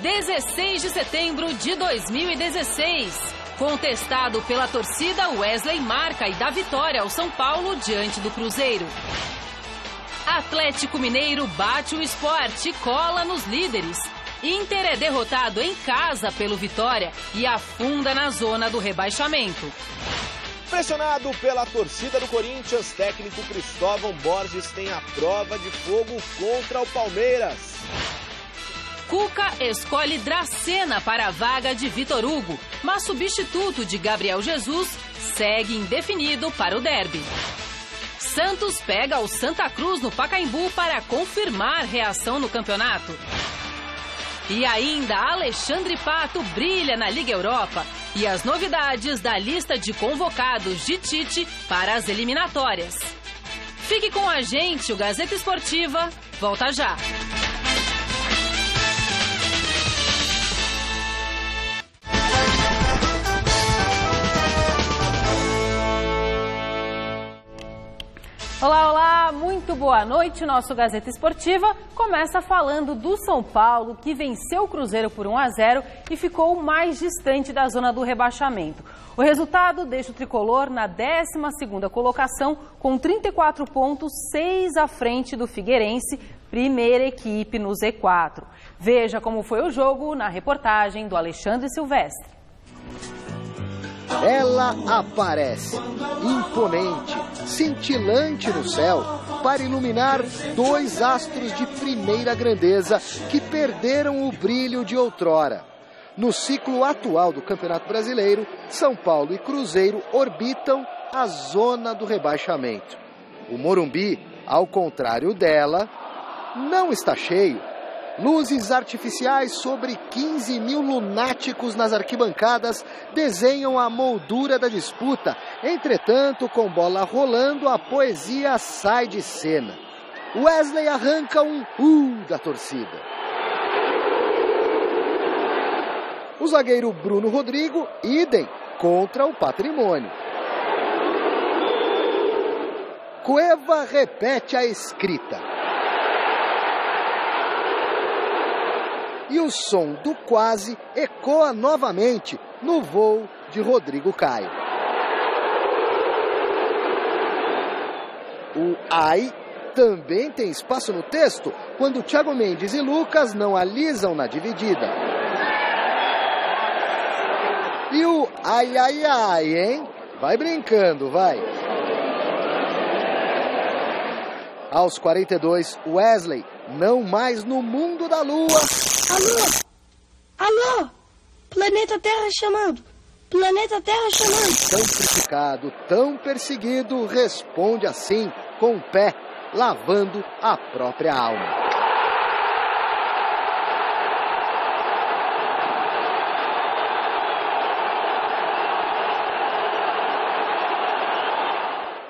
16 de setembro de 2016. Contestado pela torcida, Wesley marca e dá vitória ao São Paulo diante do Cruzeiro. Atlético Mineiro bate o Sport e cola nos líderes. Inter é derrotado em casa pelo Vitória e afunda na zona do rebaixamento. Pressionado pela torcida do Corinthians, técnico Cristóvão Borges tem a prova de fogo contra o Palmeiras. Cuca escolhe Dracena para a vaga de Vitor Hugo, mas substituto de Gabriel Jesus segue indefinido para o derby. Santos pega o Santa Cruz no Pacaembu para confirmar reação no campeonato. E ainda Alexandre Pato brilha na Liga Europa e as novidades da lista de convocados de Tite para as eliminatórias. Fique com a gente, o Gazeta Esportiva volta já. Olá, olá, muito boa noite. Nosso Gazeta Esportiva começa falando do São Paulo, que venceu o Cruzeiro por 1-0 e ficou mais distante da zona do rebaixamento. O resultado deixa o tricolor na 12ª colocação com 34 pontos, 6 à frente do Figueirense, primeira equipe no Z4. Veja como foi o jogo na reportagem do Alexandre Silvestre. Ela aparece, imponente, cintilante no céu, para iluminar dois astros de primeira grandeza que perderam o brilho de outrora. No ciclo atual do Campeonato Brasileiro, São Paulo e Cruzeiro orbitam a zona do rebaixamento. O Morumbi, ao contrário dela, não está cheio. Luzes artificiais sobre 15 mil lunáticos nas arquibancadas desenham a moldura da disputa. Entretanto, com bola rolando, a poesia sai de cena. Wesley arranca um da torcida. O zagueiro Bruno Rodrigo, idem, contra o Patrimônio. Cueva repete a escrita. E o som do quase ecoa novamente no voo de Rodrigo Caio. O ai também tem espaço no texto quando Thiago Mendes e Lucas não alisam na dividida. E o ai, ai, ai, hein? Vai brincando, vai. Aos 42, Wesley, não mais no mundo da lua. Alô? Alô? Planeta Terra chamando! Planeta Terra chamando! Tão criticado, tão perseguido, responde assim, com o pé, lavando a própria alma.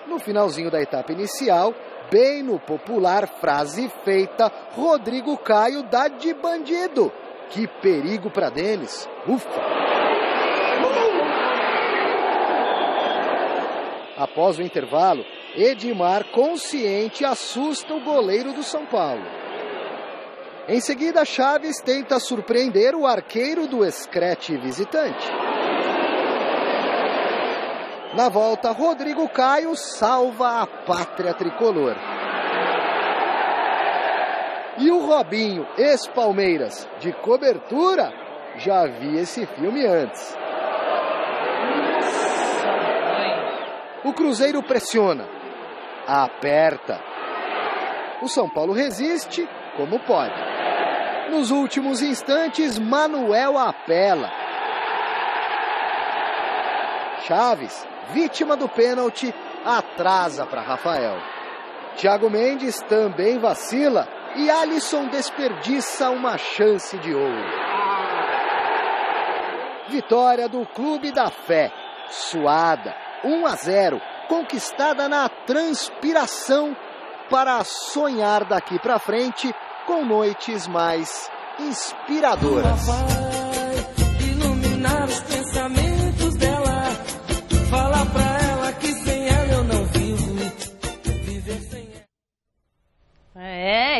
No finalzinho da etapa inicial, bem no popular frase feita, Rodrigo Caio dá de bandido. Que perigo para Denis. Ufa! Após o intervalo, Edmar, consciente, assusta o goleiro do São Paulo. Em seguida, Chaves tenta surpreender o arqueiro do Screte visitante. Na volta, Rodrigo Caio salva a pátria tricolor. E o Robinho, ex-Palmeiras, de cobertura, já vi esse filme antes. O Cruzeiro pressiona, aperta. O São Paulo resiste como pode. Nos últimos instantes, Manuel apela. Chaves, vítima do pênalti, atrasa para Rafael. Thiago Mendes também vacila e Alisson desperdiça uma chance de ouro. Vitória do Clube da Fé, suada, 1-0, conquistada na transpiração para sonhar daqui para frente com noites mais inspiradoras. Iluminar os pensamentos dela, falar pra ela que sem ela eu não vivo, viver sem ela.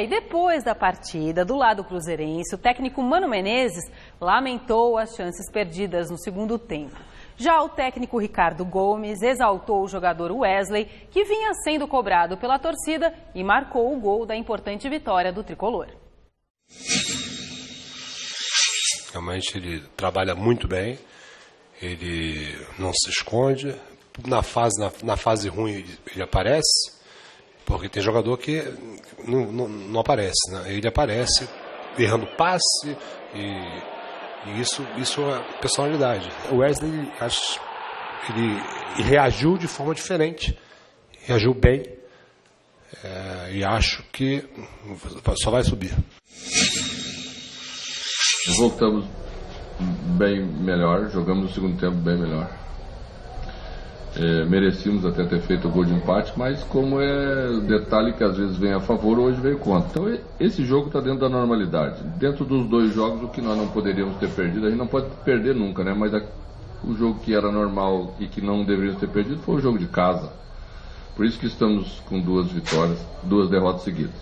E depois da partida, do lado cruzeirense, o técnico Mano Menezes lamentou as chances perdidas no segundo tempo. Já o técnico Ricardo Gomes exaltou o jogador Wesley, que vinha sendo cobrado pela torcida e marcou o gol da importante vitória do tricolor. Realmente ele trabalha muito bem, ele não se esconde, na fase ruim ele aparece, porque tem jogador que não aparece, né? Ele aparece errando passe e isso é personalidade. O Wesley, ele reagiu de forma diferente, reagiu bem e acho que só vai subir. Voltamos bem melhor, jogamos no segundo tempo bem melhor. Merecíamos até ter feito o gol de empate, mas como é detalhe que às vezes vem a favor, hoje veio contra. Então esse jogo está dentro da normalidade. Dentro dos dois jogos, o que nós não poderíamos ter perdido, a gente não pode perder nunca, né? Mas o jogo que era normal e que não deveríamos ter perdido foi o jogo de casa. Por isso que estamos com 2 vitórias, 2 derrotas seguidas.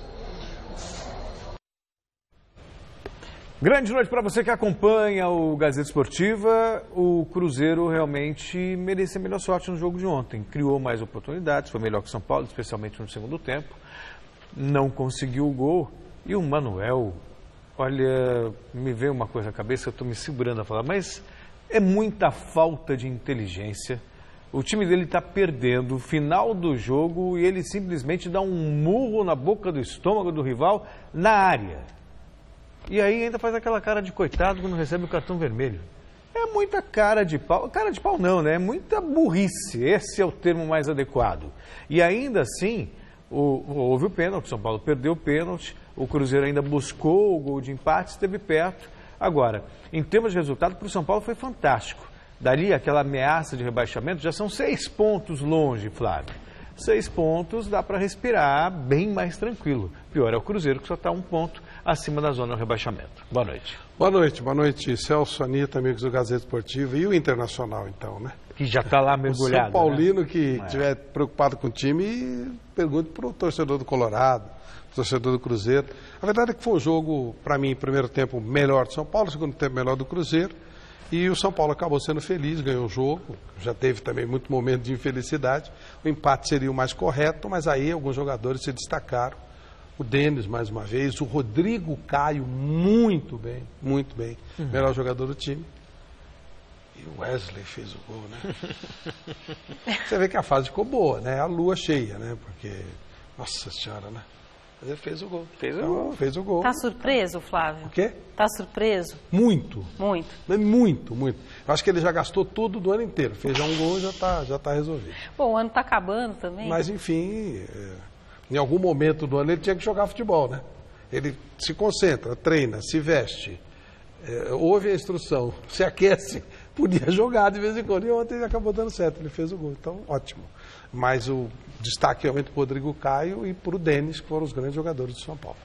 Grande noite para você que acompanha o Gazeta Esportiva. O Cruzeiro realmente merecia melhor sorte no jogo de ontem. Criou mais oportunidades, foi melhor que o São Paulo, especialmente no segundo tempo. Não conseguiu o gol. E o Manuel, olha, me veio uma coisa à cabeça, eu estou me segurando a falar, mas é muita falta de inteligência. O time dele está perdendo, final do jogo, e ele simplesmente dá um murro na boca do estômago do rival na área. E aí ainda faz aquela cara de coitado quando recebe o cartão vermelho. É muita cara de pau. Cara de pau não, né? É muita burrice. Esse é o termo mais adequado. E ainda assim, houve o pênalti. O São Paulo perdeu o pênalti. O Cruzeiro ainda buscou o gol de empate, esteve perto. Agora, em termos de resultado, para o São Paulo foi fantástico. Dali aquela ameaça de rebaixamento, já são 6 pontos longe, Flávio. 6 pontos, dá para respirar bem mais tranquilo. Pior é o Cruzeiro, que só está 1 ponto acima da zona do rebaixamento. Boa noite. Boa noite, Celso, Anitta, amigos do Gazeta Esportiva e o Internacional, então, né? Que já está lá mergulhado. O São Paulino, né? Que estiver preocupado com o time, pergunte para o torcedor do Colorado, torcedor do Cruzeiro. A verdade é que foi um jogo, para mim, primeiro tempo melhor do São Paulo, segundo tempo melhor do Cruzeiro. E o São Paulo acabou sendo feliz, ganhou o jogo, já teve também muito momento de infelicidade. O empate seria o mais correto, mas aí alguns jogadores se destacaram. O Denis, mais uma vez, o Rodrigo Caio, muito bem, melhor jogador do time. E o Wesley fez o gol, né? Você vê que a fase ficou boa, né? A lua cheia, né? Porque, nossa senhora, né? Mas ele fez o gol. Fez o gol. Tá surpreso, Flávio? O quê? Tá surpreso? Muito. Muito. Muito. Eu acho que ele já gastou tudo do ano inteiro. Fez já um gol e já tá resolvido. Bom, o ano tá acabando também. Mas, enfim, em algum momento do ano ele tinha que jogar futebol, né? Ele se concentra, treina, se veste, ouve a instrução, se aquece, podia jogar de vez em quando. E ontem ele acabou dando certo, ele fez o gol. Então, ótimo. Mas o destaque realmente para o Rodrigo Caio e para o Denis, que foram os grandes jogadores do São Paulo.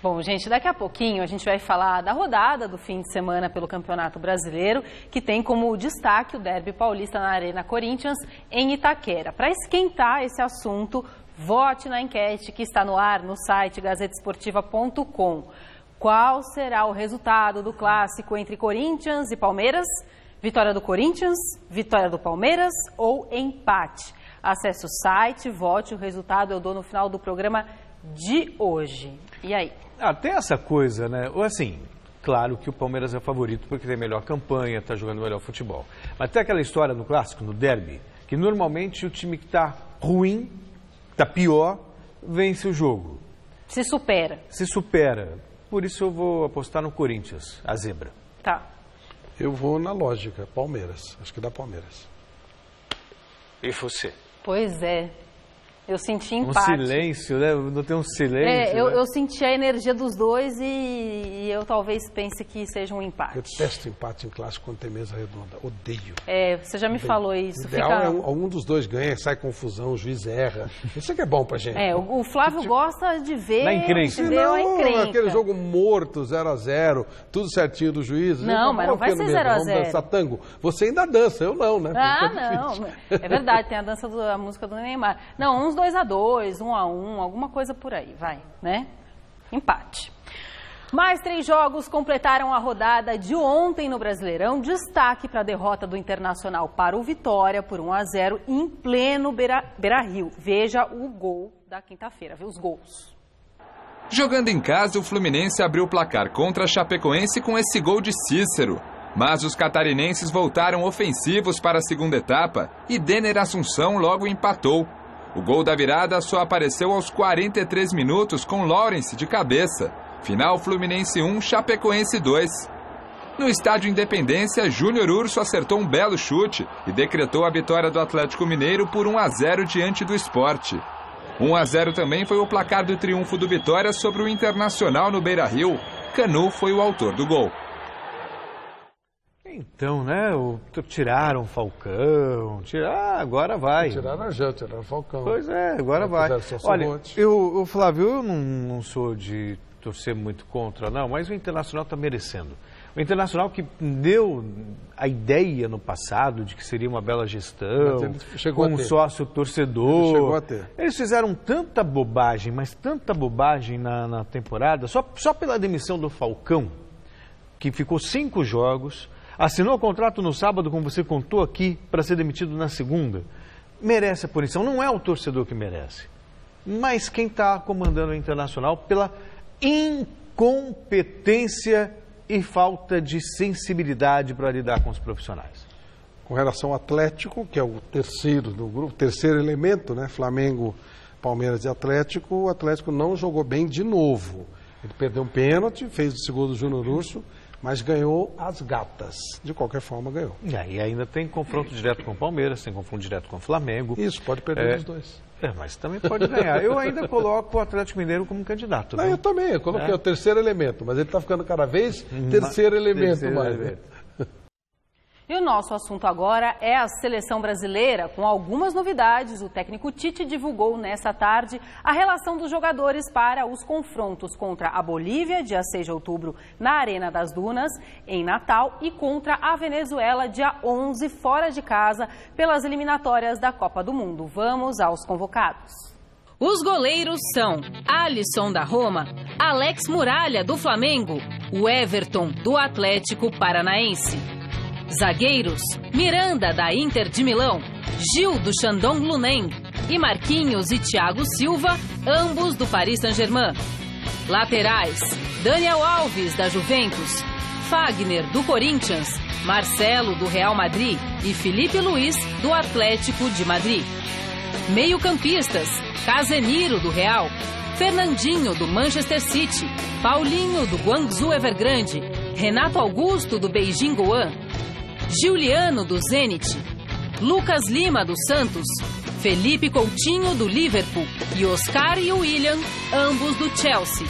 Bom, gente, daqui a pouquinho a gente vai falar da rodada do fim de semana pelo Campeonato Brasileiro, que tem como destaque o Derby Paulista na Arena Corinthians, em Itaquera. Para esquentar esse assunto, vote na enquete que está no ar no site gazetesportiva.com. Qual será o resultado do clássico entre Corinthians e Palmeiras? Vitória do Corinthians, vitória do Palmeiras ou empate? Acesse o site, vote, o resultado eu dou no final do programa de hoje. E aí? Tem essa coisa, né? Ou assim, claro que o Palmeiras é favorito porque tem melhor campanha, está jogando melhor futebol. Mas tem aquela história no clássico, no derby, que normalmente o time que está ruim, está pior, vence o jogo. Se supera. Por isso eu vou apostar no Corinthians, a zebra. Tá. Eu vou na lógica, Palmeiras. Acho que dá Palmeiras. E você? Pois é. Eu senti empate. Um silêncio, né? Não tem um silêncio. Eu senti a energia dos dois e eu talvez pense que seja um empate. Eu detesto empate em clássico quando tem mesa redonda. Odeio. Você já me falou isso. O ideal é algum dos dois ganha, sai confusão, o juiz erra. Isso é que é bom pra gente. O Flávio gosta de ver. Na encrenca. Não, aquele jogo morto, 0-0, tudo certinho do juiz. Não, mas não vai ser 0-0. Vamos dançar tango. Você ainda dança, eu não, né? Não. É verdade, tem a música do Neymar. Não, uns 2-2, 1-1, alguma coisa por aí, vai, né? Empate. Mais 3 jogos completaram a rodada de ontem no Brasileirão. Destaque para a derrota do Internacional para o Vitória por 1-0 em pleno Beira-Rio. Veja o gol da quinta-feira, viu os gols. Jogando em casa, o Fluminense abriu o placar contra a Chapecoense com esse gol de Cícero. Mas os catarinenses voltaram ofensivos para a segunda etapa e Denner Assunção logo empatou. O gol da virada só apareceu aos 43 minutos com Lawrence de cabeça. Final Fluminense 1, Chapecoense 2. No estádio Independência, Júnior Urso acertou um belo chute e decretou a vitória do Atlético Mineiro por 1-0 diante do Sport. 1-0 também foi o placar do triunfo do Vitória sobre o Internacional no Beira-Rio. Canu foi o autor do gol. Então, né, tiraram o Falcão, agora vai. Tiraram a Jão, tiraram o Falcão. Pois é, agora vai. Olha, Flávio, eu não sou de torcer muito contra, não, mas o Internacional está merecendo. O Internacional que deu a ideia no passado de que seria uma bela gestão, com um sócio torcedor. Chegou a ter. Eles fizeram tanta bobagem, mas tanta bobagem na temporada, só pela demissão do Falcão, que ficou 5 jogos, assinou o contrato no sábado, como você contou aqui, para ser demitido na segunda. Merece a punição, não é o torcedor que merece, mas quem está comandando o Internacional pela incompetência e falta de sensibilidade para lidar com os profissionais. Com relação ao Atlético, que é o terceiro do grupo, terceiro elemento, né? Flamengo, Palmeiras e Atlético, o Atlético não jogou bem de novo. Ele perdeu um pênalti, fez o segundo do Júnior Urso, mas ganhou as gatas. De qualquer forma, ganhou. E ainda tem confronto direto com o Palmeiras, tem confronto direto com o Flamengo. Isso, pode perder os dois. Mas também pode ganhar. Eu ainda coloco o Atlético Mineiro como candidato. Não, eu também, eu coloquei o terceiro elemento, mas ele está ficando cada vez terceiro elemento mais. E o nosso assunto agora é a seleção brasileira, com algumas novidades. O técnico Tite divulgou nessa tarde a relação dos jogadores para os confrontos contra a Bolívia, dia 6 de outubro, na Arena das Dunas, em Natal, e contra a Venezuela, dia 11, fora de casa, pelas eliminatórias da Copa do Mundo. Vamos aos convocados. Os goleiros são Alisson da Roma, Alex Muralha do Flamengo, o Everton do Atlético Paranaense. Zagueiros, Miranda, da Inter de Milão, Gil, do Shandong Luneng e Marquinhos e Thiago Silva, ambos do Paris Saint-Germain. Laterais, Daniel Alves, da Juventus, Fagner, do Corinthians, Marcelo, do Real Madrid e Felipe Luiz, do Atlético de Madrid. Meio-campistas, Casemiro, do Real, Fernandinho, do Manchester City, Paulinho, do Guangzhou Evergrande, Renato Augusto, do Beijing Guoan, Giuliano, do Zenit, Lucas Lima, do Santos, Felipe Coutinho, do Liverpool e Oscar e William, ambos do Chelsea.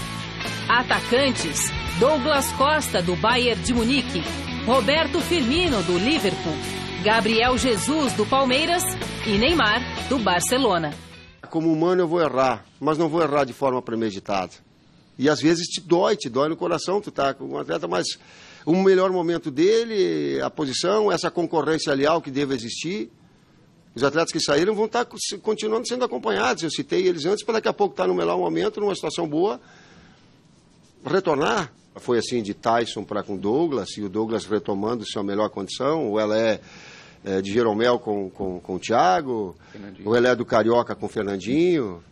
Atacantes, Douglas Costa, do Bayern de Munique, Roberto Firmino, do Liverpool, Gabriel Jesus, do Palmeiras e Neymar, do Barcelona. Como humano eu vou errar, mas não vou errar de forma premeditada. E às vezes te dói no coração, tu tá com um atleta, mas o melhor momento dele, a posição, essa concorrência leal que deve existir. Os atletas que saíram vão estar continuando sendo acompanhados. Eu citei eles antes para daqui a pouco estar no melhor momento, numa situação boa, retornar. Foi assim de Tyson para com Douglas, e o Douglas retomando sua melhor condição, ou ela é de Jeromel com o Thiago, ou ela é do Carioca com o Fernandinho.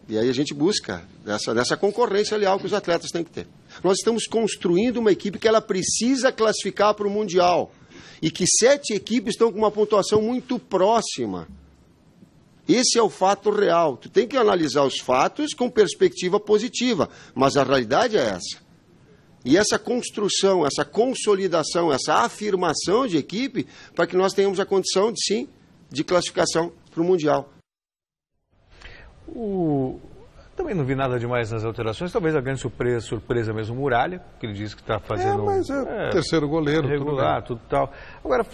E aí a gente busca dessa concorrência leal que os atletas têm que ter. Nós estamos construindo uma equipe que ela precisa classificar para o Mundial. E que 7 equipes estão com uma pontuação muito próxima. Esse é o fato real. Tu tem que analisar os fatos com perspectiva positiva. Mas a realidade é essa. E essa construção, essa consolidação, essa afirmação de equipe, para que nós tenhamos a condição, de classificação para o Mundial. Também não vi nada demais nas alterações, talvez a grande surpresa mesmo, Muralha, que ele disse que está fazendo... mas terceiro goleiro, regular, tudo tal. Agora,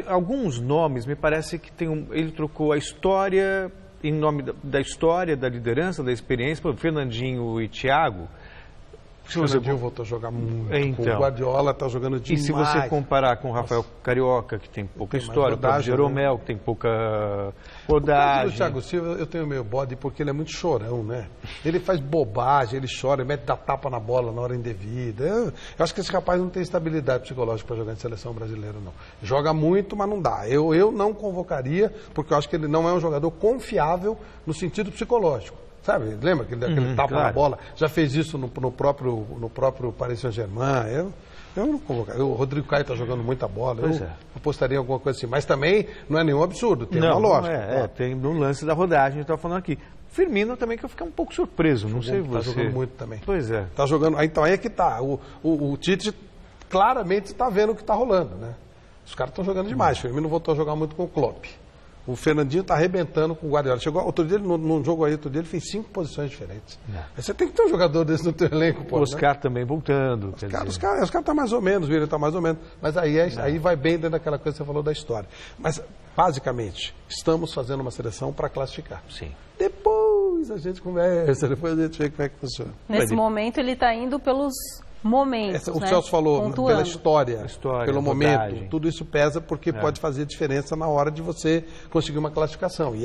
alguns nomes, me parece que ele trocou a história, em nome da história, da liderança, da experiência, por Fernandinho e Thiago, O Fernandinho voltou a jogar muito. Então, o Guardiola está jogando demais. E se você comparar com o Rafael Carioca, que tem pouca história, com o Jeromel, que tem pouca rodagem. O Thiago Silva, eu tenho meio bode porque ele é muito chorão, né? Ele faz bobagem, ele chora, ele mete da tapa na bola na hora indevida. Eu acho que esse rapaz não tem estabilidade psicológica para jogar em seleção brasileira, não. Joga muito, mas não dá. Eu não convocaria, porque eu acho que ele não é um jogador confiável no sentido psicológico. Sabe, lembra aquele tapa na bola? Já fez isso no próprio Paris Saint-Germain. Eu não convocaria. O Rodrigo Caio está jogando muita bola. Eu apostaria em alguma coisa assim. Mas também não é nenhum absurdo, tem uma lógica. Tem no lance da rodagem, a gente está falando aqui. Firmino também, que eu fiquei um pouco surpreso, não sei você. Está jogando muito também. Pois é. Está jogando. Então aí é que está. O Tite claramente está vendo o que está rolando, né? Os caras estão jogando demais. O Firmino voltou a jogar muito com o Klopp. O Fernandinho está arrebentando com o Guardiola. Chegou outro dia, num jogo aí, outro dia, ele fez 5 posições diferentes. Aí você tem que ter um jogador desse no teu elenco, pô. O Oscar também voltando. Os caras estão mais ou menos, o Willian está mais ou menos. Mas aí vai bem dentro daquela coisa que você falou da história. Mas, basicamente, estamos fazendo uma seleção para classificar. Sim. Depois a gente conversa, depois a gente vê como é que funciona. Nesse momento ele está indo pelos momentos, o Celso falou, pontuando. pela história, pelo momento, tudo isso pesa porque pode fazer diferença na hora de você conseguir uma classificação.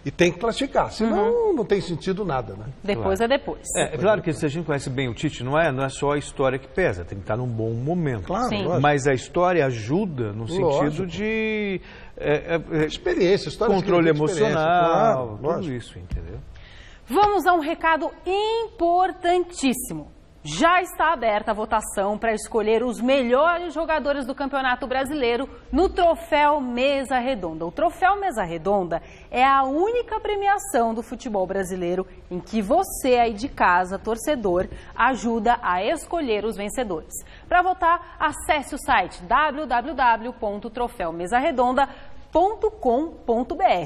E tem que classificar, senão não tem sentido nada, né? Depois é depois. É claro que se a gente conhece bem o Tite, não é só a história que pesa, tem que estar num bom momento. Claro, mas a história ajuda no sentido de experiência, história, controle emocional, claro, tudo isso, entendeu? Vamos a um recado importantíssimo. Já está aberta a votação para escolher os melhores jogadores do Campeonato Brasileiro no Troféu Mesa Redonda. O Troféu Mesa Redonda é a única premiação do futebol brasileiro em que você aí de casa, torcedor, ajuda a escolher os vencedores. Para votar, acesse o site www.troféumesarredonda.com.br.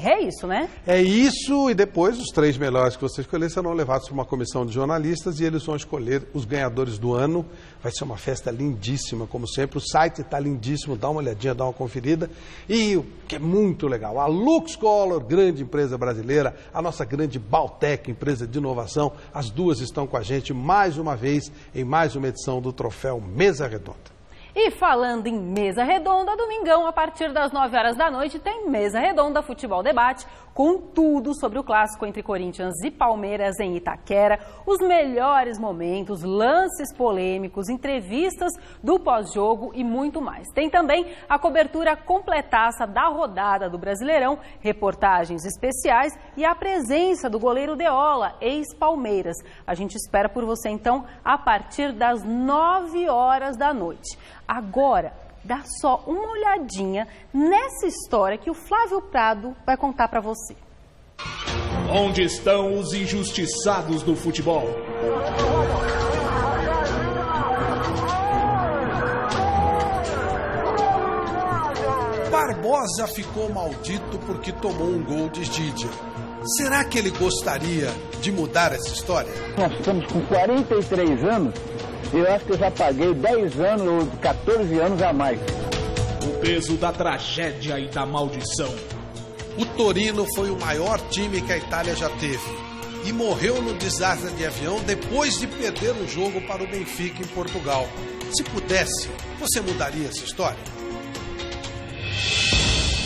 É isso, né? É isso, e depois os 3 melhores que você escolher serão levados para uma comissão de jornalistas e eles vão escolher os ganhadores do ano. Vai ser uma festa lindíssima, como sempre. O site está lindíssimo, dá uma olhadinha, dá uma conferida. E o que é muito legal, a LuxColor, grande empresa brasileira, a nossa grande Baltec, empresa de inovação, as duas estão com a gente mais uma vez em mais uma edição do Troféu Mesa Redonda. E falando em Mesa Redonda, domingão, a partir das 9 horas da noite, tem Mesa Redonda Futebol Debate, com tudo sobre o clássico entre Corinthians e Palmeiras em Itaquera, os melhores momentos, lances polêmicos, entrevistas do pós-jogo e muito mais. Tem também a cobertura completaça da rodada do Brasileirão, reportagens especiais e a presença do goleiro Deola, ex-Palmeiras. A gente espera por você, então, a partir das 9 horas da noite. Agora, dá só uma olhadinha nessa história que o Flávio Prado vai contar para você. Onde estão os injustiçados do futebol? Barbosa ficou maldito porque tomou um gol de Didier. Será que ele gostaria de mudar essa história? Nós estamos com 43 anos. Eu acho que eu já paguei 10 anos ou 14 anos a mais. O peso da tragédia e da maldição. O Torino foi o maior time que a Itália já teve. E morreu no desastre de avião depois de perder um jogo para o Benfica em Portugal. Se pudesse, você mudaria essa história?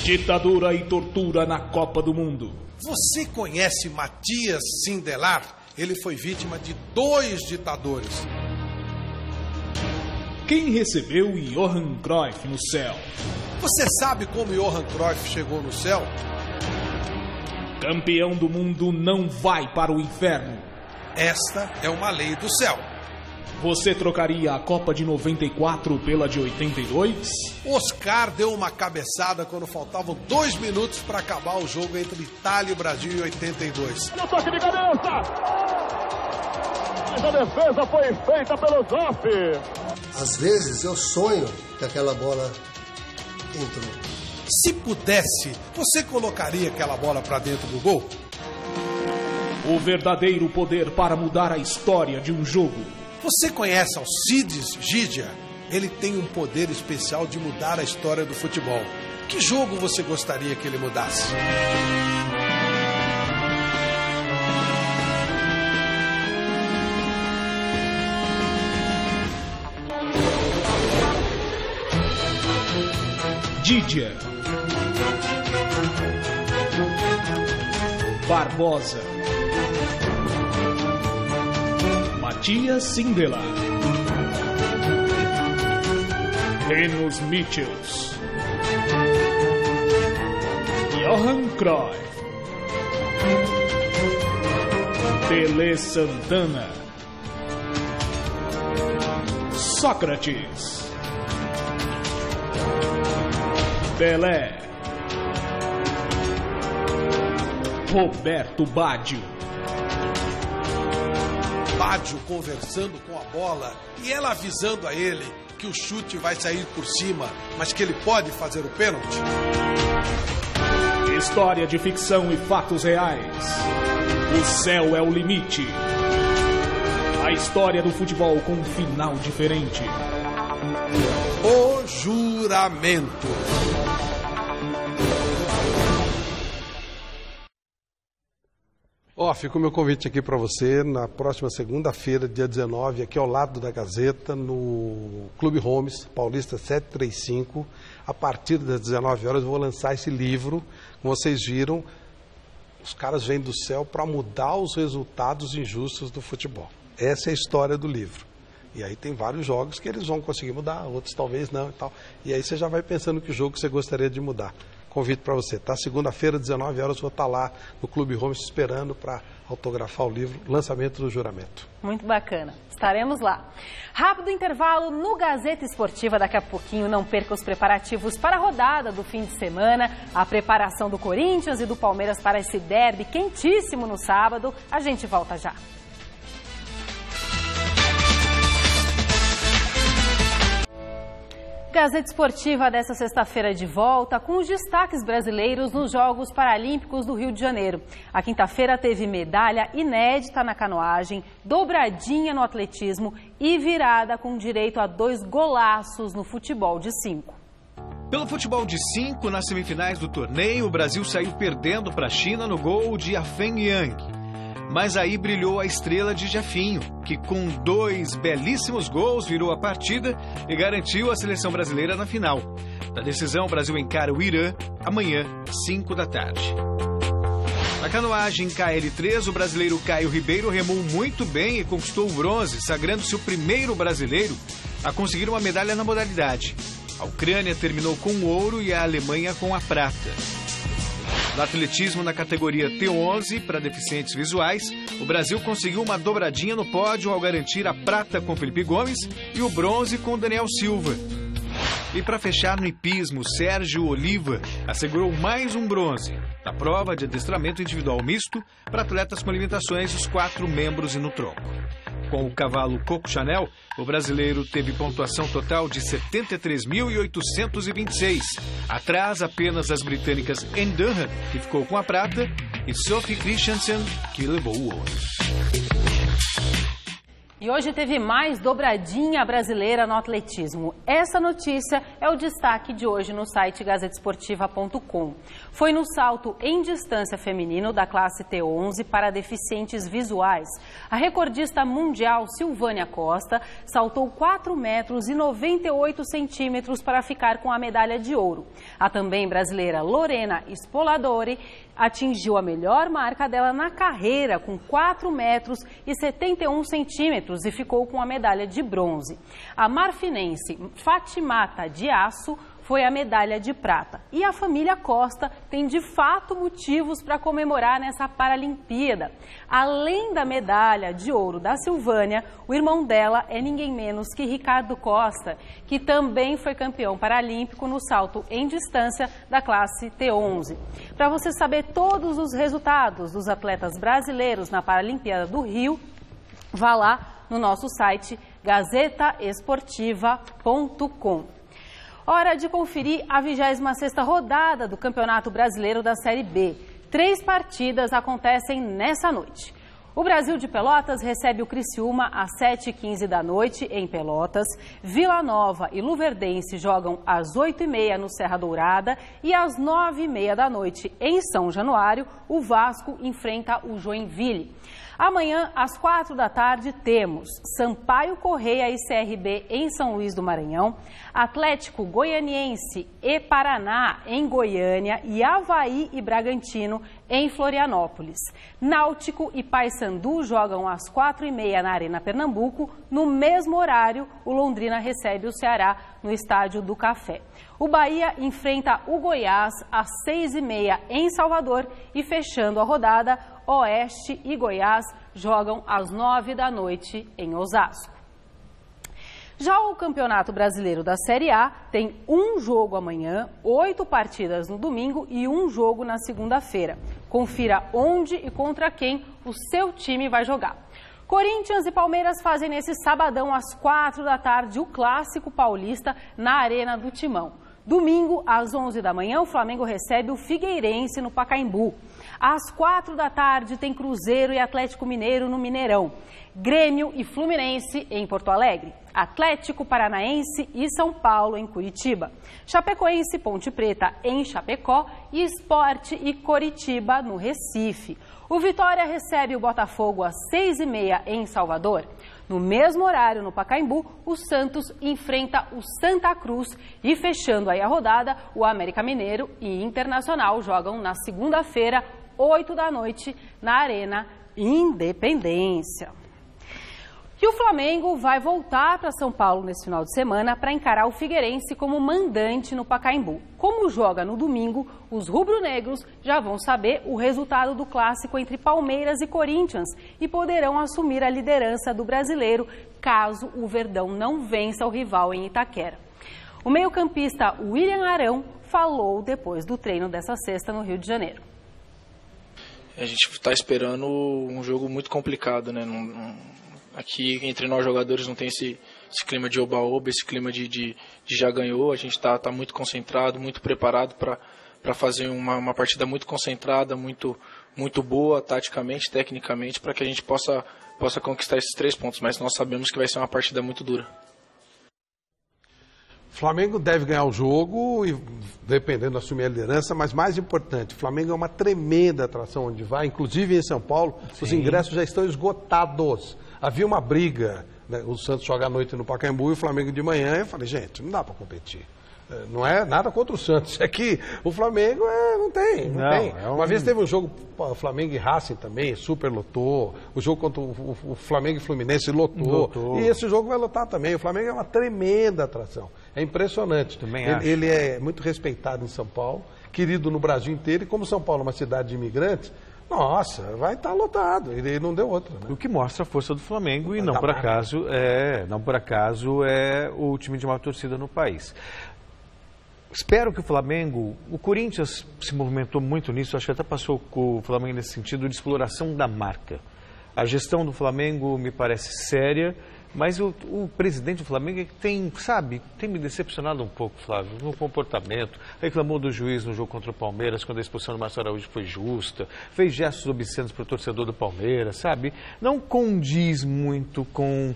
Ditadura e tortura na Copa do Mundo. Você conhece Matias Sindelar? Ele foi vítima de 2 ditadores. Quem recebeu Johan Cruyff no céu? Você sabe como Johan Cruyff chegou no céu? Campeão do mundo não vai para o inferno. Esta é uma lei do céu. Você trocaria a Copa de 94 pela de 82? Oscar deu uma cabeçada quando faltavam 2 minutos para acabar o jogo entre Itália e Brasil em 82. No toque de cabeça! Mas a defesa foi feita pelo Zoff. Às vezes eu sonho que aquela bola entrou. Se pudesse, você colocaria aquela bola para dentro do gol? O verdadeiro poder para mudar a história de um jogo. Você conhece Alcides Gidia? Ele tem um poder especial de mudar a história do futebol. Que jogo você gostaria que ele mudasse? Didier, Barbosa, Matias Sindela, Enos Michels, Johan Cruyff, Pelé Santana, Sócrates, Pelé, Roberto Baggio. Baggio conversando com a bola e ela avisando a ele que o chute vai sair por cima, mas que ele pode fazer o pênalti. História de ficção e fatos reais. O céu é o limite. A história do futebol com um final diferente. O juramento. Fica o meu convite aqui para você na próxima segunda-feira, dia 19, aqui ao lado da Gazeta, no Clube Holmes, Paulista 735. A partir das 19 horas eu vou lançar esse livro. Como vocês viram, os caras vêm do céu para mudar os resultados injustos do futebol. Essa é a história do livro. E aí tem vários jogos que eles vão conseguir mudar, outros talvez não e tal. E aí você já vai pensando que jogo você gostaria de mudar. Convite para você, tá? Segunda-feira, 19 horas, vou estar lá no Clube Holmes esperando para autografar o livro Lançamento do Juramento. Muito bacana. Estaremos lá. Rápido intervalo no Gazeta Esportiva. Daqui a pouquinho, não perca os preparativos para a rodada do fim de semana. A preparação do Corinthians e do Palmeiras para esse derby quentíssimo no sábado. A gente volta já. Gazeta Esportiva dessa sexta-feira de volta com os destaques brasileiros nos Jogos Paralímpicos do Rio de Janeiro. A quinta-feira teve medalha inédita na canoagem, dobradinha no atletismo e virada com direito a 2 golaços no futebol de 5. Pelo futebol de 5, nas semifinais do torneio, o Brasil saiu perdendo para a China no gol de Afeng Yang. Mas aí brilhou a estrela de Jefinho, que com 2 belíssimos gols virou a partida e garantiu a seleção brasileira na final. Na decisão, o Brasil encara o Irã amanhã, 5 da tarde. Na canoagem KL3, o brasileiro Caio Ribeiro remou muito bem e conquistou o bronze, sagrando-se o primeiro brasileiro a conseguir uma medalha na modalidade. A Ucrânia terminou com o ouro e a Alemanha com a prata. No atletismo, na categoria T11, para deficientes visuais, o Brasil conseguiu uma dobradinha no pódio ao garantir a prata com Felipe Gomes e o bronze com Daniel Silva. E para fechar no hipismo, Sérgio Oliva assegurou mais um bronze na prova de adestramento individual misto para atletas com limitações, os 4 membros e no tronco. Com o cavalo Coco Chanel, o brasileiro teve pontuação total de 73.826. Atrás apenas as britânicas Anne Dunham, que ficou com a prata, e Sophie Christensen, que levou o ouro. E hoje teve mais dobradinha brasileira no atletismo. Essa notícia é o destaque de hoje no site gazetesportiva.com. Foi no salto em distância feminino da classe T11 para deficientes visuais. A recordista mundial Silvânia Costa saltou 4 metros e 98 centímetros para ficar com a medalha de ouro. A também brasileira Lorena Spoladori atingiu a melhor marca dela na carreira, com 4 metros e 71 centímetros e ficou com a medalha de bronze. A marfinense Fatimata Diasso foi a medalha de prata. E a família Costa tem de fato motivos para comemorar nessa Paralimpíada. Além da medalha de ouro da Silvânia, o irmão dela é ninguém menos que Ricardo Costa, que também foi campeão paralímpico no salto em distância da classe T11. Para você saber todos os resultados dos atletas brasileiros na Paralimpíada do Rio, vá lá no nosso site gazetaesportiva.com. Hora de conferir a 26ª rodada do Campeonato Brasileiro da Série B. 3 partidas acontecem nessa noite. O Brasil de Pelotas recebe o Criciúma às 7h15 da noite em Pelotas. Vila Nova e Luverdense jogam às 8h30 no Serra Dourada e às 9h30 da noite em São Januário, o Vasco enfrenta o Joinville. Amanhã, às 4 da tarde, temos Sampaio Correia e CRB em São Luís do Maranhão, Atlético Goianiense e Paraná em Goiânia e Avaí e Bragantino em Florianópolis. Náutico e Paysandu jogam às 4h30 na Arena Pernambuco. No mesmo horário, o Londrina recebe o Ceará no Estádio do Café. O Bahia enfrenta o Goiás às 6h30 em Salvador e, fechando a rodada, Oeste e Goiás jogam às 9 da noite em Osasco. Já o Campeonato Brasileiro da Série A tem um jogo amanhã, 8 partidas no domingo e um jogo na segunda-feira. Confira onde e contra quem o seu time vai jogar. Corinthians e Palmeiras fazem nesse sabadão às 4 da tarde o Clássico Paulista na Arena do Timão. Domingo, às 11 da manhã, o Flamengo recebe o Figueirense no Pacaembu. Às 4 da tarde tem Cruzeiro e Atlético Mineiro no Mineirão. Grêmio e Fluminense em Porto Alegre. Atlético Paranaense e São Paulo em Curitiba. Chapecoense e Ponte Preta em Chapecó e Sport e Coritiba no Recife. O Vitória recebe o Botafogo às 6h30 em Salvador. No mesmo horário, no Pacaembu, o Santos enfrenta o Santa Cruz e, fechando aí a rodada, o América Mineiro e Internacional jogam na segunda-feira, 8 da noite, na Arena Independência. E o Flamengo vai voltar para São Paulo nesse final de semana para encarar o Figueirense como mandante no Pacaembu. Como joga no domingo, os rubro-negros já vão saber o resultado do clássico entre Palmeiras e Corinthians e poderão assumir a liderança do brasileiro caso o Verdão não vença o rival em Itaquera. O meio-campista William Arão falou depois do treino dessa sexta no Rio de Janeiro. A gente está esperando um jogo muito complicado, né? Aqui entre nós jogadores não tem esse clima de oba-oba, esse clima de já ganhou. A gente está muito concentrado, muito preparado para fazer uma partida muito concentrada, muito boa taticamente, tecnicamente, para que a gente possa conquistar esses 3 pontos. Mas nós sabemos que vai ser uma partida muito dura. O Flamengo deve ganhar o jogo, e dependendo, assumir a liderança, mas mais importante, o Flamengo é uma tremenda atração onde vai, inclusive em São Paulo. Sim. Os ingressos já estão esgotados. Havia uma briga, né? O Santos joga à noite no Pacaembu e o Flamengo de manhã. Eu falei, gente, não dá para competir. Não é nada contra o Santos, é que o Flamengo não tem. Uma vez teve um jogo, Flamengo e Racing também, super lotou. O jogo contra o Flamengo e Fluminense lotou. E esse jogo vai lotar também. O Flamengo é uma tremenda atração. É impressionante. Ele é muito respeitado em São Paulo, querido no Brasil inteiro. E como São Paulo é uma cidade de imigrantes, nossa, vai estar lotado. Ele não deu outra. Né? O que mostra a força do Flamengo e não por acaso é o time de maior torcida no país. Espero que o Corinthians se movimentou muito nisso, acho que até passou com o Flamengo nesse sentido de exploração da marca. A gestão do Flamengo me parece séria, mas o presidente do Flamengo tem me decepcionado um pouco, Flávio, no comportamento. Reclamou do juiz no jogo contra o Palmeiras, quando a expulsão do Márcio Araújo foi justa, fez gestos obscenos para o torcedor do Palmeiras, sabe? Não condiz muito com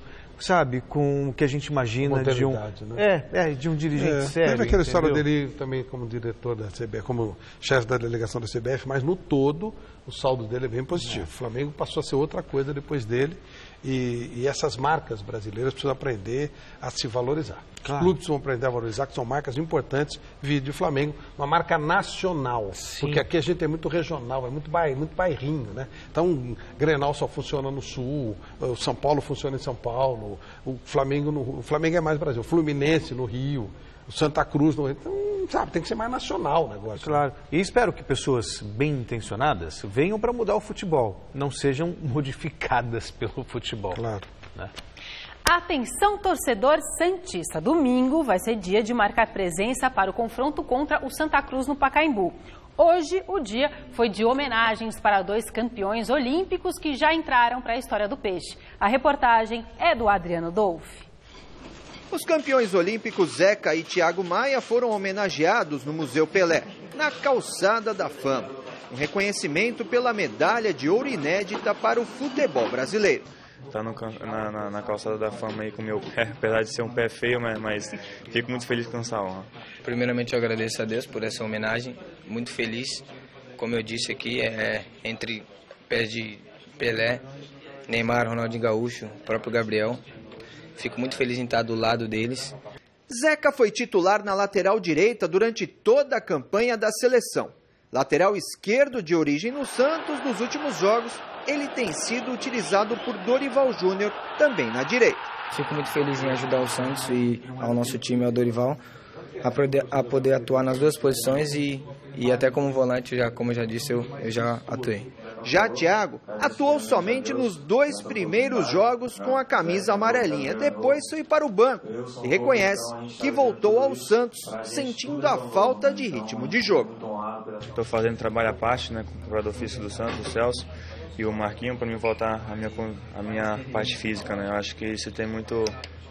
o que a gente imagina de um dirigente sério. Teve aquela história dele também como diretor da CBF, como chefe da delegação da CBF, mas no todo o saldo dele é bem positivo. O Flamengo passou a ser outra coisa depois dele e essas marcas brasileiras precisam aprender a se valorizar. Claro. Os clubes precisam aprender a valorizar, que são marcas importantes, vídeo Flamengo, uma marca nacional. Sim. Porque aqui a gente é muito regional, é muito bairrinho, né? Então, o Grenal só funciona no Sul, o São Paulo funciona em São Paulo, o Flamengo é mais Brasil, o Fluminense no Rio, o Santa Cruz no Rio. Então, tem que ser mais nacional o negócio. Claro. Né? E espero que pessoas bem intencionadas venham para mudar o futebol, não sejam modificadas pelo futebol. Claro. Né? Atenção, torcedor santista. Domingo vai ser dia de marcar presença para o confronto contra o Santa Cruz no Pacaembu. Hoje, o dia foi de homenagens para 2 campeões olímpicos que já entraram para a história do peixe. A reportagem é do Adriano Dolfi. Os campeões olímpicos Zeca e Thiago Maia foram homenageados no Museu Pelé, na Calçada da Fama. Um reconhecimento pela medalha de ouro inédita para o futebol brasileiro. Tá na Calçada da Fama aí com o meu pé, apesar de ser um pé feio, mas fico muito feliz com essa honra. Primeiramente eu agradeço a Deus por essa homenagem, muito feliz. Como eu disse aqui, entre pés de Pelé, Neymar, Ronaldinho Gaúcho, o próprio Gabriel. Fico muito feliz em estar do lado deles. Zeca foi titular na lateral direita durante toda a campanha da seleção. Lateral esquerdo de origem no Santos, nos últimos jogos, ele tem sido utilizado por Dorival Júnior, também na direita. Fico muito feliz em ajudar o Santos e ao nosso time, ao Dorival, a poder atuar nas duas posições e até como volante, como eu já disse, eu já atuei. Já Thiago atuou somente nos 2 primeiros jogos com a camisa amarelinha. Depois foi para o banco e reconhece que voltou ao Santos sentindo a falta de ritmo de jogo. Estou fazendo trabalho à parte, né, com o preparador físico do Santos, o Celso, e o Marquinho, para mim voltar a minha parte física. Né? Eu acho que isso tem muito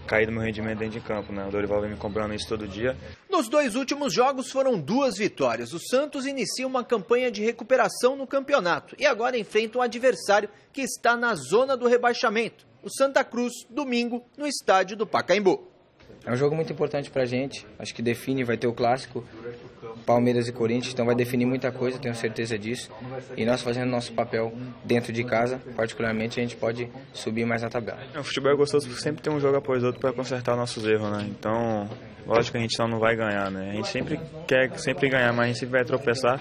caído meu rendimento dentro de campo, né? O Dorival vem me cobrando isso todo dia. Nos 2 últimos jogos foram 2 vitórias. O Santos inicia uma campanha de recuperação no campeonato e agora enfrenta um adversário que está na zona do rebaixamento. O Santa Cruz, domingo, no estádio do Pacaembu. É um jogo muito importante pra gente, acho que define, vai ter o clássico, Palmeiras e Corinthians, então vai definir muita coisa, tenho certeza disso. E nós fazendo nosso papel dentro de casa, particularmente, a gente pode subir mais na tabela. O futebol é gostoso porque sempre tem um jogo após outro para consertar nossos erros, né? Então, lógico que a gente não vai ganhar, né? A gente sempre quer ganhar, mas a gente sempre vai tropeçar.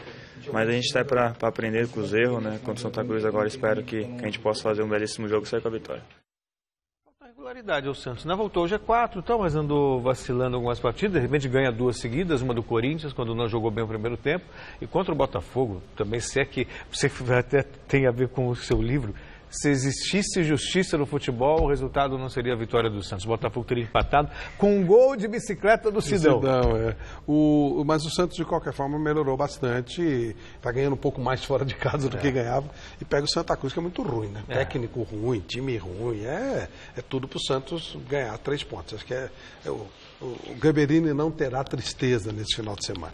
Mas a gente está para aprender com os erros, né? Contra o Santa Cruz agora, espero que a gente possa fazer um belíssimo jogo e sair com a vitória. Regularidade ao Santos, né? Voltou hoje é 4, então, mas andou vacilando algumas partidas, de repente ganha 2 seguidas, uma do Corinthians, quando não jogou bem o primeiro tempo, e contra o Botafogo, também, se é que você até tem a ver com o seu livro, se existisse justiça no futebol, o resultado não seria a vitória do Santos. O Botafogo teria empatado com um gol de bicicleta do Sidão. Mas o Santos, de qualquer forma, melhorou bastante. Está ganhando um pouco mais fora de casa do que ganhava. E pega o Santa Cruz, que é muito ruim, né? Técnico ruim, time ruim. É tudo para o Santos ganhar 3 pontos. Acho que o Gamberini não terá tristeza nesse final de semana.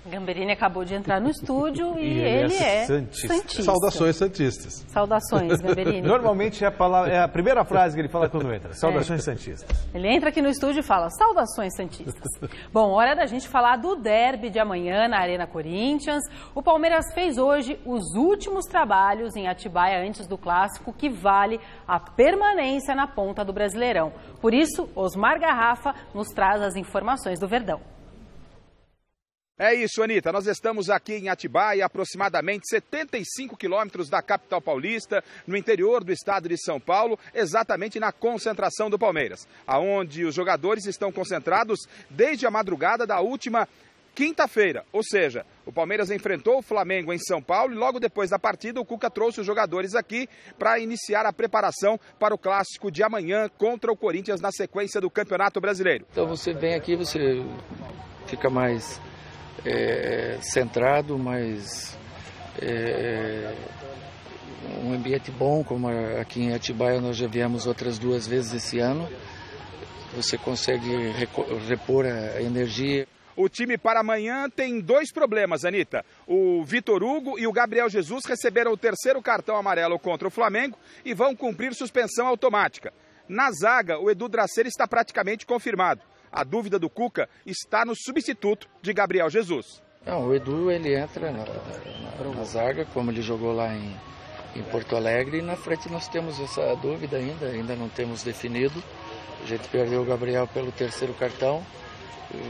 Gamberini acabou de entrar no estúdio e ele é santista. Saudações santistas. Saudações, Gamberini. Normalmente é a primeira frase que ele fala quando entra. Saudações santistas. Ele entra aqui no estúdio e fala, saudações santistas. Bom, hora da gente falar do derby de amanhã na Arena Corinthians. O Palmeiras fez hoje os últimos trabalhos em Atibaia antes do clássico, que vale a permanência na ponta do Brasileirão. Por isso, Osmar Garrafa nos traz as informações do Verdão. É isso, Anitta. Nós estamos aqui em Atibaia, aproximadamente 75 quilômetros da capital paulista, no interior do estado de São Paulo, exatamente na concentração do Palmeiras, aonde os jogadores estão concentrados desde a madrugada da última quinta-feira. Ou seja, o Palmeiras enfrentou o Flamengo em São Paulo e logo depois da partida o Cuca trouxe os jogadores aqui para iniciar a preparação para o clássico de amanhã contra o Corinthians na sequência do Campeonato Brasileiro. Então você vem aqui, você fica mais centrado, mais um ambiente bom, como aqui em Atibaia nós já viemos outras 2 vezes esse ano. Você consegue repor a energia. O time para amanhã tem 2 problemas, Anitta. O Vitor Hugo e o Gabriel Jesus receberam o 3º cartão amarelo contra o Flamengo e vão cumprir suspensão automática. Na zaga, o Edu Dracena está praticamente confirmado. A dúvida do Cuca está no substituto de Gabriel Jesus. Não, o Edu ele entra na zaga, como ele jogou lá em Porto Alegre, e na frente nós temos essa dúvida ainda não temos definido. A gente perdeu o Gabriel pelo 3º cartão.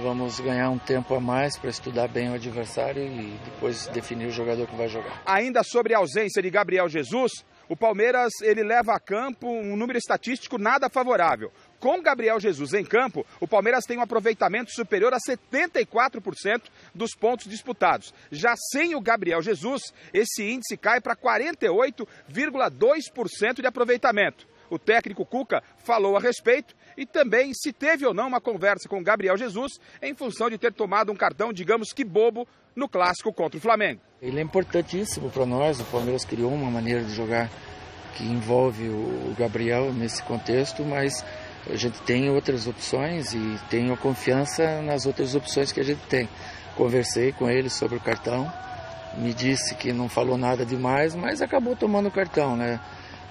Vamos ganhar um tempo a mais para estudar bem o adversário e depois definir o jogador que vai jogar. Ainda sobre a ausência de Gabriel Jesus, o Palmeiras ele leva a campo um número estatístico nada favorável. Com Gabriel Jesus em campo, o Palmeiras tem um aproveitamento superior a 74% dos pontos disputados. Já sem o Gabriel Jesus, esse índice cai para 48,2% de aproveitamento. O técnico Cuca falou a respeito e também se teve ou não uma conversa com o Gabriel Jesus em função de ter tomado um cartão, digamos que bobo, no clássico contra o Flamengo. Ele é importantíssimo para nós, o Palmeiras criou uma maneira de jogar que envolve o Gabriel nesse contexto, mas a gente tem outras opções e tenho confiança nas outras opções que a gente tem. Conversei com ele sobre o cartão, me disse que não falou nada demais, mas acabou tomando o cartão, né?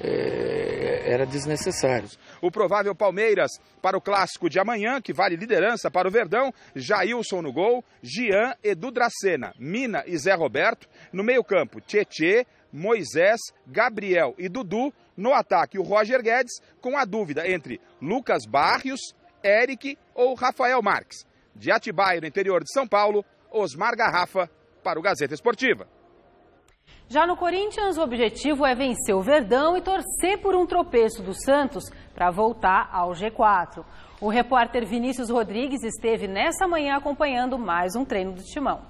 Era desnecessário. O provável Palmeiras para o clássico de amanhã, que vale liderança para o Verdão: Jailson no gol, Jean, Edu Dracena, Mina e Zé Roberto. No meio-campo, Tietê, Moisés, Gabriel e Dudu. No ataque, o Roger Guedes, com a dúvida entre Lucas Barrios, Eric ou Rafael Marques. De Atibaia, no interior de São Paulo, Osmar Garrafa para o Gazeta Esportiva. Já no Corinthians, o objetivo é vencer o Verdão e torcer por um tropeço do Santos para voltar ao G4. O repórter Vinícius Rodrigues esteve nessa manhã acompanhando mais um treino do Timão.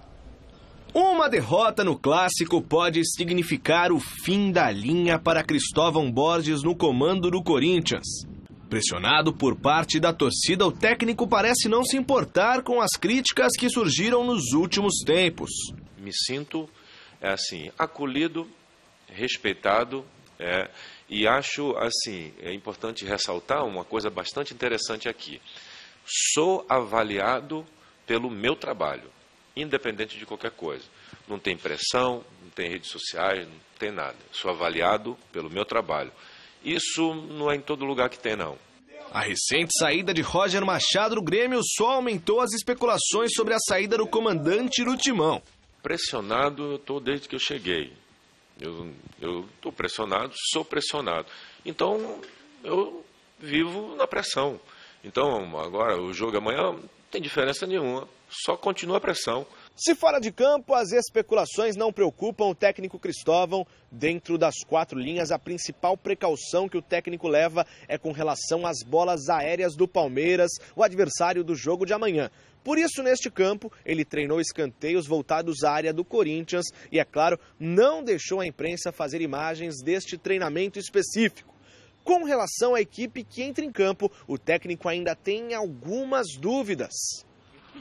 Uma derrota no Clássico pode significar o fim da linha para Cristóvão Borges no comando do Corinthians. Pressionado por parte da torcida, o técnico parece não se importar com as críticas que surgiram nos últimos tempos. Me sinto acolhido, respeitado, e acho é importante ressaltar uma coisa bastante interessante aqui. Sou avaliado pelo meu trabalho, independente de qualquer coisa. Não tem pressão, não tem redes sociais, não tem nada. Sou avaliado pelo meu trabalho. Isso não é em todo lugar que tem, não. A recente saída de Roger Machado do Grêmio só aumentou as especulações sobre a saída do comandante do Timão. Pressionado eu estou desde que eu cheguei. Eu estou pressionado, sou pressionado. Então, eu vivo na pressão. Então, agora, o jogo amanhã não tem diferença nenhuma. Só continua a pressão. Se fora de campo, as especulações não preocupam o técnico Cristóvão. Dentro das 4 linhas, a principal precaução que o técnico leva é com relação às bolas aéreas do Palmeiras, o adversário do jogo de amanhã. Por isso, neste campo, ele treinou escanteios voltados à área do Corinthians e, é claro, não deixou a imprensa fazer imagens deste treinamento específico. Com relação à equipe que entra em campo, o técnico ainda tem algumas dúvidas.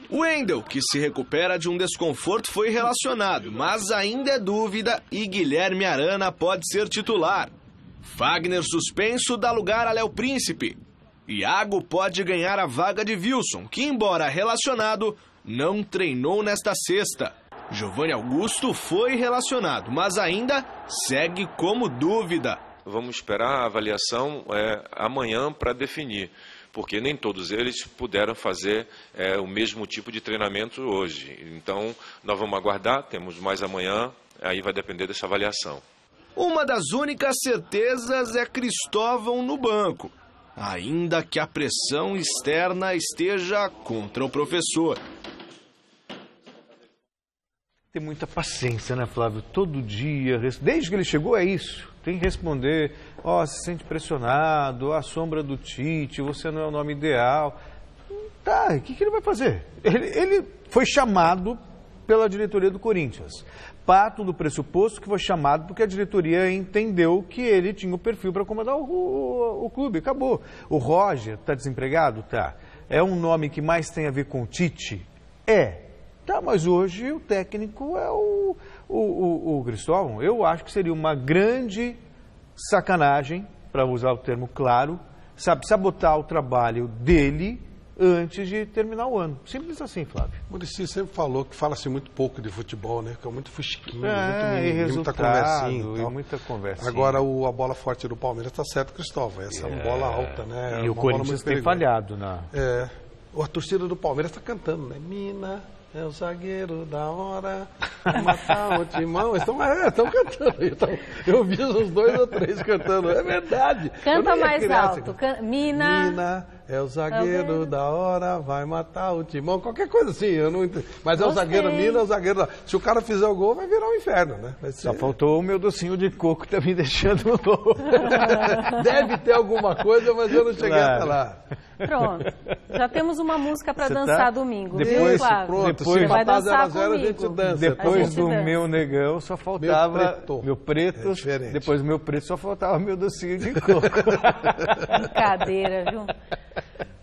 O Wendel, que se recupera de um desconforto, foi relacionado, mas ainda é dúvida e Guilherme Arana pode ser titular. Fagner suspenso dá lugar a Léo Príncipe. Iago pode ganhar a vaga de Wilson, que, embora relacionado, não treinou nesta sexta. Giovanni Augusto foi relacionado, mas ainda segue como dúvida. Vamos esperar a avaliação amanhã para definir, porque nem todos eles puderam fazer o mesmo tipo de treinamento hoje. Então, nós vamos aguardar, temos mais amanhã, aí vai depender dessa avaliação. Uma das únicas certezas é Cristóvão no banco, ainda que a pressão externa esteja contra o professor. Tem muita paciência, né, Flávio? Todo dia, desde que ele chegou é isso. Tem que responder, se sente pressionado, a sombra do Tite, você não é o nome ideal. Tá, o que ele vai fazer? Ele foi chamado pela diretoria do Corinthians. Parto do pressuposto que foi chamado porque a diretoria entendeu que ele tinha o perfil para comandar o clube. Acabou. O Roger está desempregado? Tá. É um nome que mais tem a ver com o Tite? Tá, mas hoje o técnico é o Cristóvão. Eu acho que seria uma grande sacanagem, para usar o termo claro, sabotar o trabalho dele antes de terminar o ano. Simples assim, Flávio. O Muricy sempre falou que fala-se muito pouco de futebol, né? Que é muito fusquinho, muita conversinha. E muita conversinha. Agora, a bola forte do Palmeiras está certo, Cristóvão. Essa bola alta, né? E o Corinthians tem falhado na... A torcida do Palmeiras está cantando, né? Mina é o zagueiro da hora, matar o Timão. Estão cantando. Eu vi uns 2 ou 3 cantando. É verdade. Canta mais alto. Mina é o zagueiro da hora, vai matar o Timão. Qualquer coisa assim, eu não entendo. Mas é o zagueiro Mina, é o zagueiro da... Se o cara fizer o gol, vai virar um inferno, né? Só faltou o meu docinho de coco que tá me deixando louco. Deve ter alguma coisa, mas eu não cheguei até lá. Pronto. Já temos uma música para dançar domingo. Depois, Você vai dançar 0 a 0 a gente dança. Depois do meu negão só faltava meu preto. Depois do meu preto só faltava meu docinho de coco. Brincadeira, viu?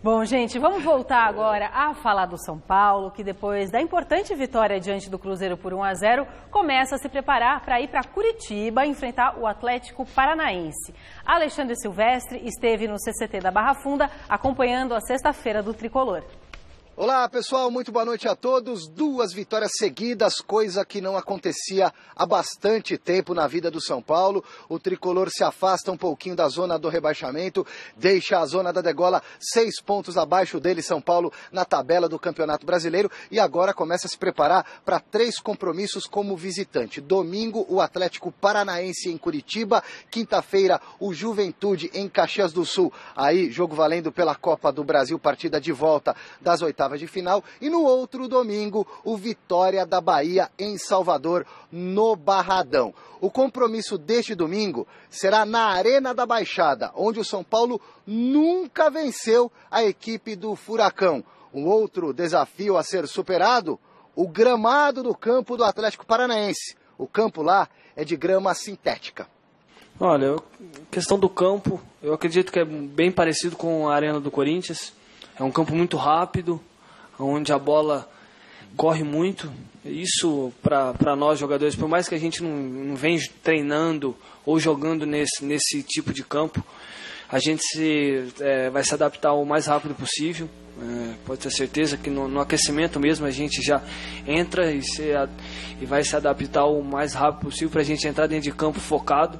Bom, gente, vamos voltar agora a falar do São Paulo, que depois da importante vitória diante do Cruzeiro por 1-0, começa a se preparar para ir para Curitiba enfrentar o Atlético Paranaense. Alexandre Silvestre esteve no CCT da Barra Funda acompanhando a sexta-feira do Tricolor. Olá pessoal, muito boa noite a todos. 2 vitórias seguidas, coisa que não acontecia há bastante tempo na vida do São Paulo. O tricolor se afasta um pouquinho da zona do rebaixamento, deixa a zona da degola 6 pontos abaixo dele, São Paulo, na tabela do Campeonato Brasileiro, e agora começa a se preparar para 3 compromissos como visitante. Domingo, o Atlético Paranaense em Curitiba, quinta-feira, o Juventude em Caxias do Sul. Aí, jogo valendo pela Copa do Brasil, partida de volta das oitavas de final, e no outro domingo o Vitória da Bahia em Salvador, no Barradão. O compromisso deste domingo será na Arena da Baixada, onde o São Paulo nunca venceu a equipe do Furacão. Um outro desafio a ser superado, o gramado do campo do Atlético Paranaense. O campo lá é de grama sintética. Olha, questão do campo, eu acredito que é bem parecido com a Arena do Corinthians. É um campo muito rápido, onde a bola corre muito. Isso, para nós jogadores, por mais que a gente não venha treinando ou jogando nesse tipo de campo, a gente vai se adaptar o mais rápido possível. Pode ter certeza que no aquecimento mesmo a gente já entra e vai se adaptar o mais rápido possível para a gente entrar dentro de campo focado,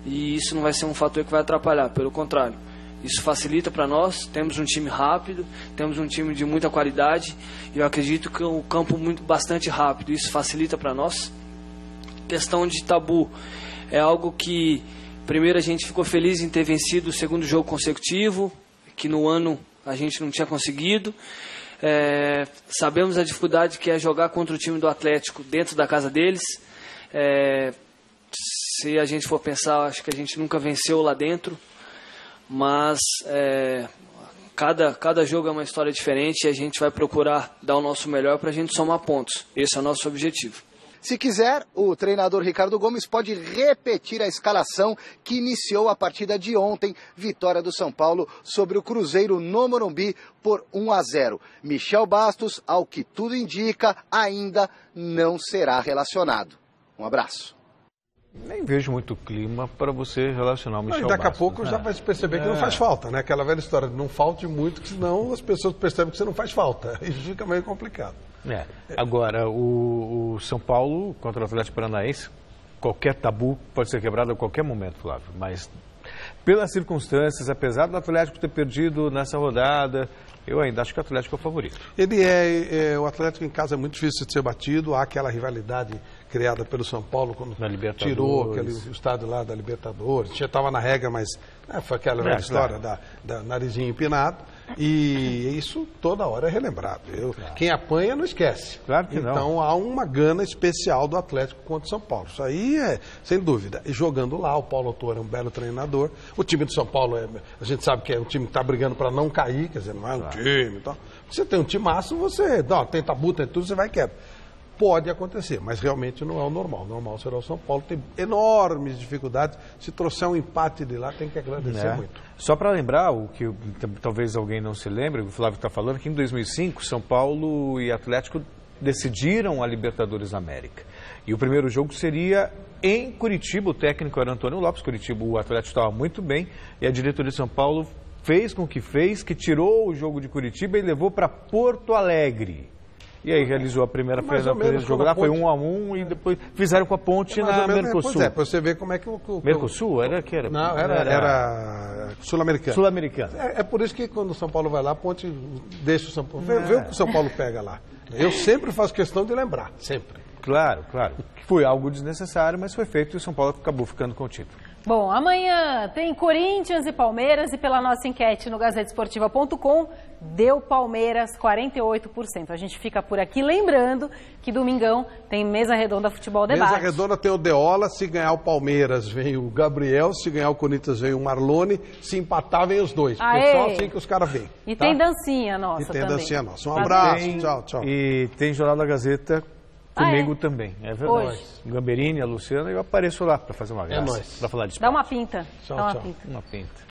e isso não vai ser um fator que vai atrapalhar, pelo contrário. Isso facilita para nós, temos um time rápido, temos um time de muita qualidade, e eu acredito que o campo bastante rápido, isso facilita para nós. Questão de tabu, é algo que, primeiro, a gente ficou feliz em ter vencido o 2º jogo consecutivo, que no ano a gente não tinha conseguido. Sabemos a dificuldade que é jogar contra o time do Atlético dentro da casa deles. Se a gente for pensar, acho que a gente nunca venceu lá dentro. Mas cada jogo é uma história diferente, e a gente vai procurar dar o nosso melhor para a gente somar pontos. Esse é o nosso objetivo. Se quiser, o treinador Ricardo Gomes pode repetir a escalação que iniciou a partida de ontem, vitória do São Paulo sobre o Cruzeiro no Morumbi por 1-0. Michel Bastos, ao que tudo indica, ainda não será relacionado. Um abraço. Nem vejo muito clima para você relacionar o Michel Bastos. Daqui a pouco já vai se perceber que não faz falta, né? Aquela velha história de não falte muito, que senão as pessoas percebem que você não faz falta. Isso fica meio complicado. Agora, o São Paulo contra o Atlético Paranaense, qualquer tabu pode ser quebrado a qualquer momento, Flávio. Mas, pelas circunstâncias, apesar do Atlético ter perdido nessa rodada, eu ainda acho que o Atlético é o favorito. O Atlético em casa é muito difícil de ser batido. Há aquela rivalidade criada pelo São Paulo quando tirou aquele estádio lá da Libertadores. Já estava na regra, mas foi aquela velha história da narizinho empinado. E isso toda hora é relembrado. Quem apanha não esquece. Claro que não. Então há uma gana especial do Atlético contra o São Paulo. Isso aí é sem dúvida. E jogando lá, o Paulo Autor é um belo treinador. O time do São Paulo, a gente sabe que é um time que está brigando para não cair, quer dizer, não é um time e tal. Você tem um timaço, você tem tabu, tem tudo, você vai quieto. Pode acontecer, mas realmente não é o normal. O normal será o São Paulo. Tem enormes dificuldades. Se trouxer um empate de lá, tem que agradecer muito. Só para lembrar, o que talvez alguém não se lembre, o Flávio está falando, que em 2005, São Paulo e Atlético decidiram a Libertadores América. E o primeiro jogo seria em Curitiba. O técnico era Antônio Lopes. Curitiba, o Atlético estava muito bem. E a diretoria de São Paulo fez com que tirou o jogo de Curitiba e levou para Porto Alegre. E aí realizou a primeira jogo lá, foi 1-1, e depois fizeram com a Ponte na Mercosul. Pois para você ver como é que o Mercosul? Era que era? Não, era Sul-Americana. Sul-Americana. É por isso que quando o São Paulo vai lá, a Ponte deixa o São Paulo. Vê o que o São Paulo pega lá. Eu sempre faço questão de lembrar, sempre. Claro. Foi algo desnecessário, mas foi feito e o São Paulo acabou ficando com o título. Bom, amanhã tem Corinthians e Palmeiras, e pela nossa enquete no gazetesportiva.com, deu Palmeiras 48%. A gente fica por aqui lembrando que domingão tem Mesa Redonda Futebol Debate. Mesa Redonda tem o Deola, se ganhar o Palmeiras vem o Gabriel, se ganhar o Corinthians vem o Marlone, se empatar vem os dois. Porque é só assim que os caras vêm. E tem dancinha nossa também. E tem dancinha nossa. Um abraço, tchau. E tem Jornal da Gazeta comigo também, é verdade. Hoje. Gamberini, a Luciana, eu apareço lá para fazer uma graça. É nóis. Para falar de esporte. Dá uma pinta. Tchau. Uma pinta.